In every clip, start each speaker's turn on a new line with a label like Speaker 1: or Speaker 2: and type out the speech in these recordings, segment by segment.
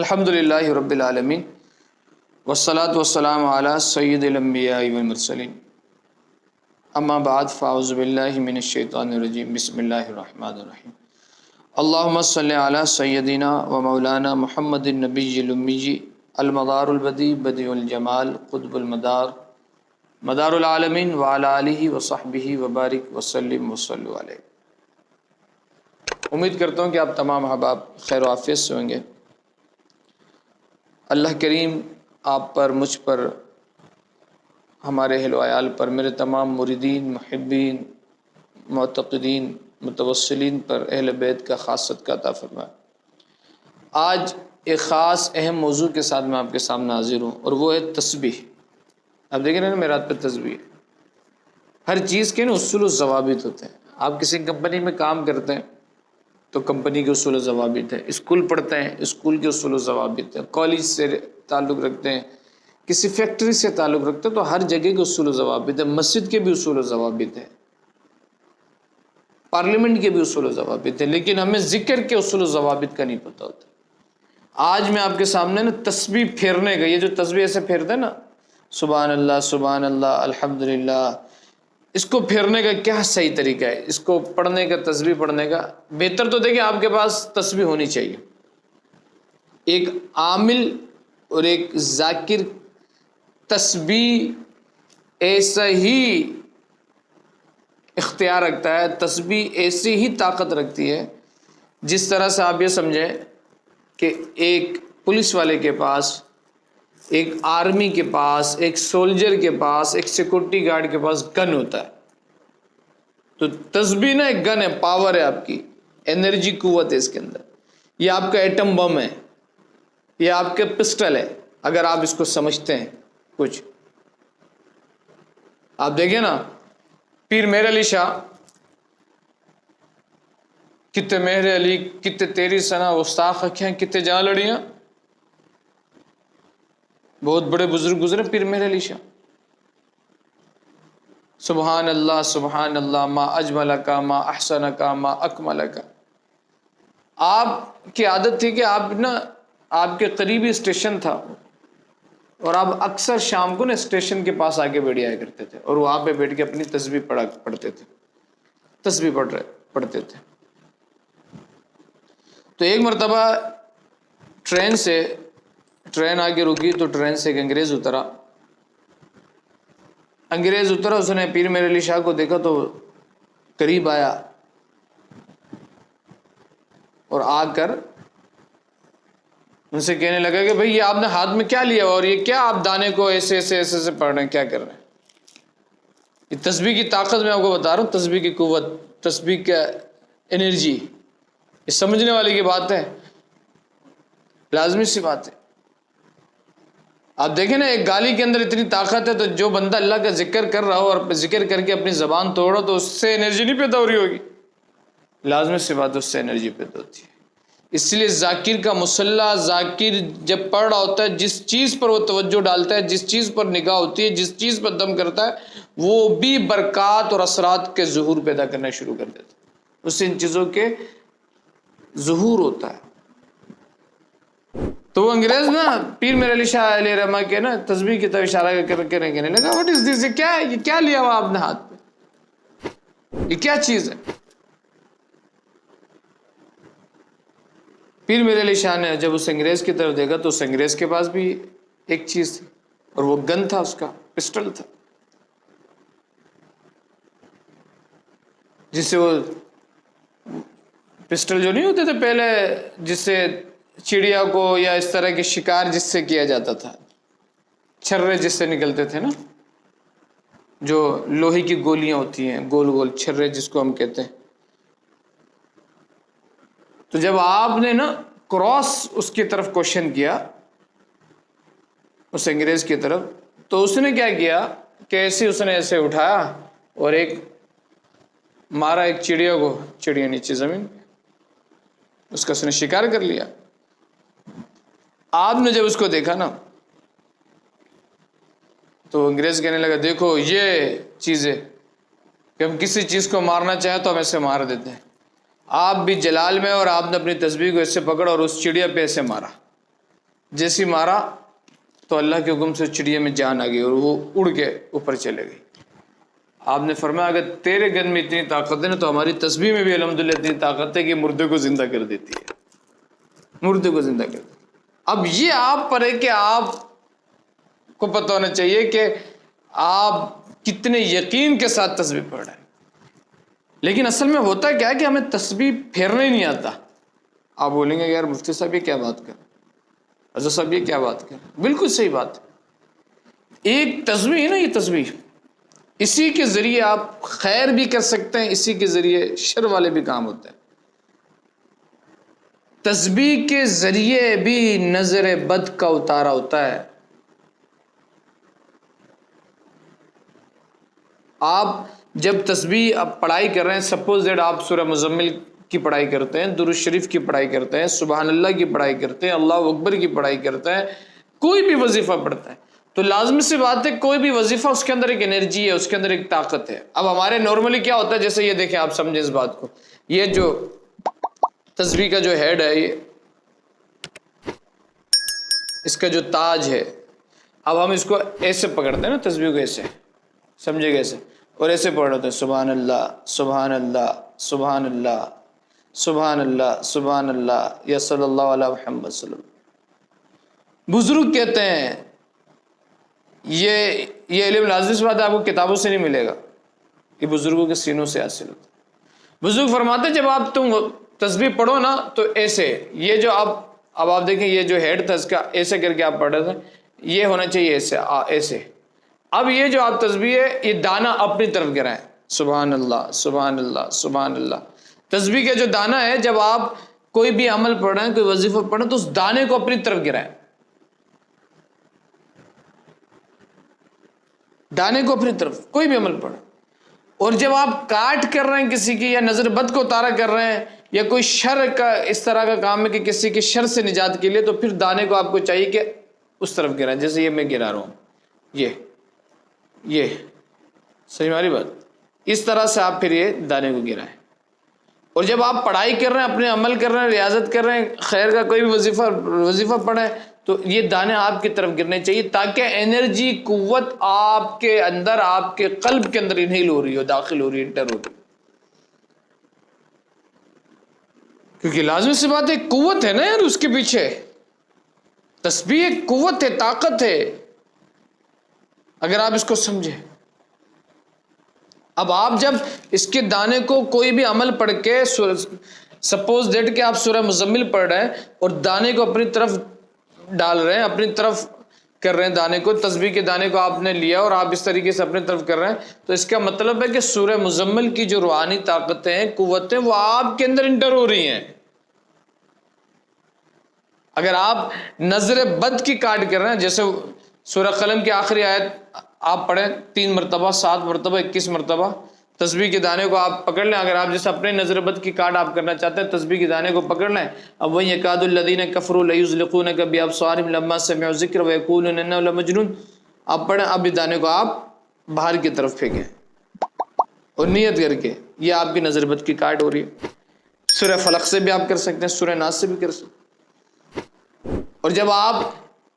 Speaker 1: الحمدللہ رب العالمین والصلاة والسلام علی سید الانبیاء والمرسلین اما بعد فاعوذ باللہ من الشیطان الرجیم بسم اللہ الرحمن الرحیم اللہم صلی علی سیدنا و مولانا محمد النبی الامی المدار البدیع بدیع الجمال قطب المدار مدار العالمین وعلی آلہ وصحبہ وبارک وسلم وصلوا علیہ۔ امید کرتا ہوں کہ آپ تمام احباب خیر و عافیت سے ہوں گے۔ اللہ کریم آپ پر، مجھ پر، ہمارے اہل و عیال پر، میرے تمام مریدین، محبین، معتقدین، متوسلین پر اہل بیت کا خاص صدقہ عطا فرمائے۔ آج ایک خاص اہم موضوع کے ساتھ میں آپ کے سامنے حاضر ہوں، اور وہ ہے تسبیح۔ آپ دیکھیں نا، میرے ہاتھ پہ تسبیح ہے۔ ہر چیز کے نا اصول و ضوابط ہوتے ہیں۔ آپ کسی کمپنی میں کام کرتے ہیں تو کمپنی کے اصول و ضوابط ہیں، اسکول پڑھتے ہیں، اسکول کے اصول و ضوابط ہیں، کالج سے تعلق رکھتے ہیں، کسی فیکٹری سے تعلق رکھتے ہیں، تو ہر جگہ کے اصول و ضوابط ہیں۔ مسجد کے بھی اصول و ضوابط ہیں، پارلیمنٹ کے بھی اصول و ضوابط ہیں، لیکن ہمیں ذکر کے اصول و ضوابط کا نہیں پتہ ہوتا۔ آج میں آپ کے سامنے نا تسبیح پھیرنے کا، یہ جو تسبیح ایسے پھیرتے ہیں نا، سبحان اللہ الحمدللہ، اس کو پھیرنے کا کیا صحیح طریقہ ہے، اس کو پڑھنے کا، تسبیح پڑھنے کا بہتر تو دیکھیں آپ کے پاس تسبیح ہونی چاہیے۔ ایک عامل اور ایک ذاکر تسبیح ایسا ہی اختیار رکھتا ہے، تسبیح ایسی ہی طاقت رکھتی ہے جس طرح سے آپ یہ سمجھیں کہ ایک پولیس والے کے پاس، ایک آرمی کے پاس، ایک سولجر کے پاس، ایک سیکورٹی گارڈ کے پاس گن ہوتا ہے، تو تسبیح نا ایک گن ہے، پاور ہے، آپ کی انرجی، قوت ہے اس کے اندر۔ یہ آپ کا ایٹم بم ہے، یہ آپ کے پسٹل ہے، اگر آپ اس کو سمجھتے ہیں کچھ۔ آپ دیکھیں نا، پیر مہر علی شاہ، کتے مہر علی، کتے تیری سنا گستاخ اکھیاں، کتے جہاں لڑیاں، بہت بڑے بزرگ گزرے پیر مہر علی شاہ۔ سبحان اللہ ما اجملکا ما احسنکا ما اکملکا۔ آپ کی عادت تھی کہ آپ نا، آپ کے قریبی اسٹیشن تھا، اور آپ اکثر شام کو نا اسٹیشن کے پاس آ کے بیٹھ جایا کرتے تھے، اور وہاں پہ بیٹھ کے اپنی تسبیح پڑھتے تھے، تسبیح پڑھتے تھے۔ تو ایک مرتبہ ٹرین آگے رکی، تو ٹرین سے ایک انگریز اترا، اس نے پیر مہر علی شاہ کو دیکھا تو قریب آیا، اور آ کر ان سے کہنے لگا کہ بھئی یہ آپ نے ہاتھ میں کیا لیا، اور یہ کیا آپ دانے کو ایسے پڑھ رہے ہیں، کیا کر رہے ہیں؟ یہ تسبیح کی طاقت میں آپ کو بتا رہا ہوں، تسبیح کی قوت، تسبیح کا انرجی، یہ سمجھنے والی کی بات ہے، لازمی سی بات ہے۔ آپ دیکھیں نا، ایک گالی کے اندر اتنی طاقت ہے، تو جو بندہ اللہ کا ذکر کر رہا ہو اور ذکر کر کے اپنی زبان توڑو، تو اس سے انرجی نہیں پیدا ہو رہی ہوگی، لازمی سی بات ہے، اس سے انرجی پیدا ہوتی ہے۔ اس لیے ذاکر کا مسلح، ذاکر جب پڑھ رہا ہوتا ہے، جس چیز پر وہ توجہ ڈالتا ہے، جس چیز پر نگاہ ہوتی ہے، جس چیز پر دم کرتا ہے، وہ بھی برکات اور اثرات کے ظہور پیدا کرنا شروع کر دیتا ہے، اس سے ان چیزوں کے ظہور ہوتا ہے۔ تو وہ انگریز نا پیر مہر علی شاہ علیہ رحمہ کے نا تسبیح کی طرف اشارہ کر کے کہنے لگا، واٹ از دس، یہ کیا ہے، یہ کیا لیا ہوا آپ نے ہاتھ پہ، یہ کیا چیز ہے؟ پیر مہر علی شاہ نے جب اس انگریز کی طرف دیکھا، تو اس انگریز کے پاس بھی ایک چیز تھی، اور وہ گن تھا، اس کا پسٹل تھا، جس سے وہ پسٹل جو نہیں ہوتے تھے پہلے، جس سے چڑیا کو یا اس طرح کے شکار جس سے کیا جاتا تھا، چھرے جس سے نکلتے تھے نا، جو لوہے کی گولیاں ہوتی ہیں، گول گول چھرے جس کو ہم کہتے ہیں۔ تو جب آپ نے نا کراس اس کی طرف کوشچن کیا، اس انگریز کی طرف، تو اس نے کیا کیا کہ اس نے ایسے اٹھایا اور ایک مارا، ایک چڑیا کو، چڑیا نیچے زمین پہ، اس کا اس نے شکار کر لیا۔ آپ نے جب اس کو دیکھا نا، تو انگریز کہنے لگا، دیکھو یہ چیز ہے کہ ہم کسی چیز کو مارنا چاہیں تو ہم ایسے مار دیتے ہیں، آپ بھی جلال میں، اور آپ نے اپنی تسبیح کو ایسے پکڑا اور اس چڑیا پہ ایسے مارا، جیسی مارا تو اللہ کے حکم سے چڑیا میں جان آ گئی اور وہ اڑ کے اوپر چلے گئی. آپ نے فرمایا اگر تیرے گن میں اتنی طاقت ہے نا تو ہماری تسبیح میں بھی الحمدللہ اتنی طاقت ہے کہ مردے کو زندہ کر دیتی ہے، مردے کو زندہ کر دیتی ہے. اب یہ آپ پر ہے کہ آپ کو پتہ ہونا چاہیے کہ آپ کتنے یقین کے ساتھ تسبیح پڑھ رہے ہیں. لیکن اصل میں ہوتا کیا ہے کہ ہمیں تسبیح پھیرنا ہی نہیں آتا. آپ بولیں گے یار مفتی صاحب یہ کیا بات کر، حضرت صاحب یہ کیا بات کر، بالکل صحیح بات. ایک تسبیح ہے نا، یہ تسبیح اسی کے ذریعے آپ خیر بھی کر سکتے ہیں، اسی کے ذریعے شر والے بھی کام ہوتے ہیں. تسبیح کے ذریعے بھی نظر بد کا اتارا ہوتا ہے. آپ جب تسبیح آپ پڑھائی کر رہے ہیں، سپوز دیٹ آپ سورہ مزمل کی پڑھائی کرتے ہیں، درود شریف کی پڑھائی کرتے ہیں، سبحان اللہ کی پڑھائی کرتے ہیں، اللہ اکبر کی پڑھائی کرتے ہیں، کوئی بھی وظیفہ پڑھتا ہے تو لازمی سی بات ہے کوئی بھی وظیفہ اس کے اندر ایک انرجی ہے، اس کے اندر ایک طاقت ہے. اب ہمارے نارملی کیا ہوتا ہے، جیسے یہ دیکھیں آپ سمجھیں اس بات کو، یہ جو تسبیح کا جو ہیڈ ہے، یہ اس کا جو تاج ہے، اب ہم اس کو ایسے پکڑتے ہیں نا تسبیح کو، ایسے سمجھے گا ایسے، اور ایسے پڑھ رہے ہوتے ہیں سبحان اللہ سبحان اللہ سبحان اللہ سبحان اللہ سبحان اللہ یا صلی اللہ علیہ محمد صلی اللہ. بزرگ کہتے ہیں یہ علم لازمی سی بات ہے، آپ کو کتابوں سے نہیں ملے گا، یہ بزرگوں کے سینوں سے حاصل ہوتا ہے. بزرگ فرماتے ہیں جب آپ تم تسبیح پڑھو نا تو ایسے، یہ جو اب آپ دیکھیں یہ جو ہیڈ تھا اس کا ایسے کر کے آپ پڑھ رہے تھے، یہ ہونا چاہیے ایسے ایسے. اب یہ جو آپ تسبیح ہے یہ دانہ اپنی طرف گرائیں، سبحان اللہ سبحان اللہ سبحان اللہ. تسبیح کا جو دانہ ہے، جب آپ کوئی بھی عمل پڑھ رہے ہیں، کوئی وظیفہ پڑھ رہے ہیں تو اس دانے کو اپنی طرف گرائیں، دانے کو اپنی طرف، کوئی بھی عمل پڑھیں. اور جب آپ کاٹ کر رہے ہیں کسی کی، یا نظر بد کو اتارا کر رہے ہیں، یا کوئی شر کا اس طرح کا کام ہے کہ کسی کے شر سے نجات کے لیے، تو پھر دانے کو آپ کو چاہیے کہ اس طرف گرائیں، جیسے یہ میں گرا رہا ہوں، یہ صحیح ہماری بات، اس طرح سے آپ پھر یہ دانے کو گرائیں. اور جب آپ پڑھائی کر رہے ہیں، اپنے عمل کر رہے ہیں، ریاضت کر رہے ہیں، خیر کا کوئی بھی وظیفہ پڑھیں تو یہ دانے آپ کی طرف گرنے چاہیے، تاکہ انرجی قوت آپ کے اندر، آپ کے قلب کے اندر انہیل ہو رہی ہو، داخل ہو رہی ہے، انٹر ہو رہی ہے. کیونکہ لازمی سی بات ہے قوت ہے نا یار اس کے پیچھے، تسبیح ایک قوت ہے، طاقت ہے، اگر آپ اس کو سمجھیں. اب آپ جب اس کے دانے کو کوئی بھی عمل پڑھ کے، سپوز دیٹ کہ آپ سورہ مزمل پڑھ رہے ہیں اور دانے کو اپنی طرف ڈال رہے ہیں، اپنی طرف کر رہے ہیں دانے کو، تسبیح کے دانے کو آپ نے لیا اور آپ اس طریقے سے اپنی طرف کر رہے ہیں، تو اس کا مطلب ہے کہ سورہ مزمل کی جو روحانی طاقتیں، قوتیں، وہ آپ کے اندر انٹر ہو رہی ہیں. اگر آپ نظر بد کی کاٹ کر رہے ہیں، جیسے سورہ قلم کی آخری آیت آپ پڑھیں 3 مرتبہ 7 مرتبہ 21 مرتبہ، تسبیح کے دانے کو آپ پکڑ لیں. اگر آپ جیسے اپنے نظر بد کی کاٹ آپ کرنا چاہتے ہیں، تسبیح کے دانے کو پکڑ لیں. اب وہی یکاد الذین کفروا لیزلقونک بابصارہم لما سمعوا الذکر ویقولون انہ لمجنون، آپ پڑھیں. اب اس دانے کو آپ باہر کی طرف پھینکیں اور نیت کر کے، یہ آپ کی نظر بد کی کاٹ ہو رہی ہے. سورہ فلق سے بھی آپ کر سکتے ہیں، سورہ ناس سے بھی کر سکتے ہیں. اور جب آپ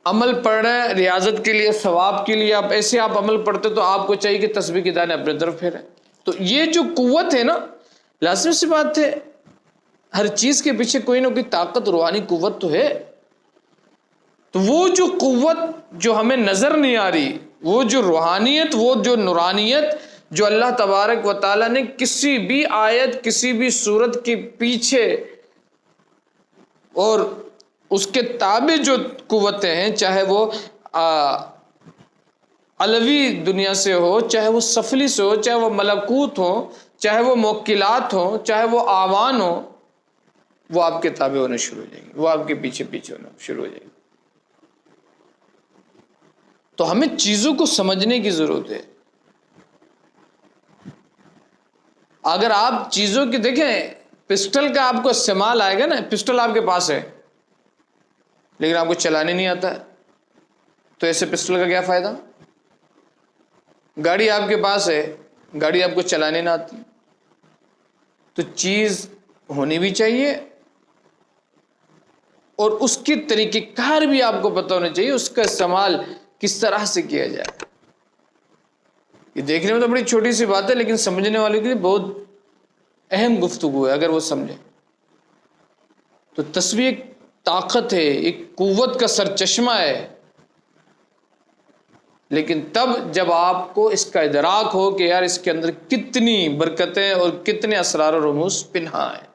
Speaker 1: عمل پڑھ رہے ہیں ریاضت کے لیے، ثواب کے لیے، آپ ایسے آپ عمل پڑھتے تو آپ کو چاہیے کہ تسبیح کے دانے اپنے طرف پھیریں. تو یہ جو قوت ہے نا، لازمی سی بات ہے ہر چیز کے پیچھے کوئی نہ کوئی طاقت، روحانی قوت تو ہے. تو وہ جو قوت جو ہمیں نظر نہیں آ رہی، وہ جو روحانیت، وہ جو نورانیت جو اللہ تبارک و تعالیٰ نے کسی بھی آیت، کسی بھی صورت کے پیچھے اور اس کے تابع جو قوتیں ہیں، چاہے وہ علوی دنیا سے ہو، چاہے وہ سفلی سے ہو، چاہے وہ ملکوت ہو، چاہے وہ موکلات ہو، چاہے وہ آوان ہو، وہ آپ کے تابع ہونا شروع ہو جائیں گے، وہ آپ کے پیچھے پیچھے ہونا شروع ہو جائیں گے. تو ہمیں چیزوں کو سمجھنے کی ضرورت ہے. اگر آپ چیزوں کی دیکھیں، پسٹل کا آپ کو استعمال آئے گا نا، پسٹل آپ کے پاس ہے لیکن آپ کو چلانے نہیں آتا ہے، تو ایسے پسٹل کا کیا فائدہ؟ گاڑی آپ کے پاس ہے، گاڑی آپ کو چلانے نہ آتی، تو چیز ہونی بھی چاہیے اور اس کی طریقہ کار بھی آپ کو پتہ ہونا چاہیے، اس کا استعمال کس طرح سے کیا جائے۔ یہ دیکھنے میں تو بڑی چھوٹی سی بات ہے، لیکن سمجھنے والے کے لیے بہت اہم گفتگو ہے اگر وہ سمجھے۔ تو تسبیح ایک طاقت ہے، ایک قوت کا سرچشمہ ہے، لیکن تب جب آپ کو اس کا ادراک ہو کہ یار اس کے اندر کتنی برکتیں اور کتنے اسرار و رموز پنہاں ہیں۔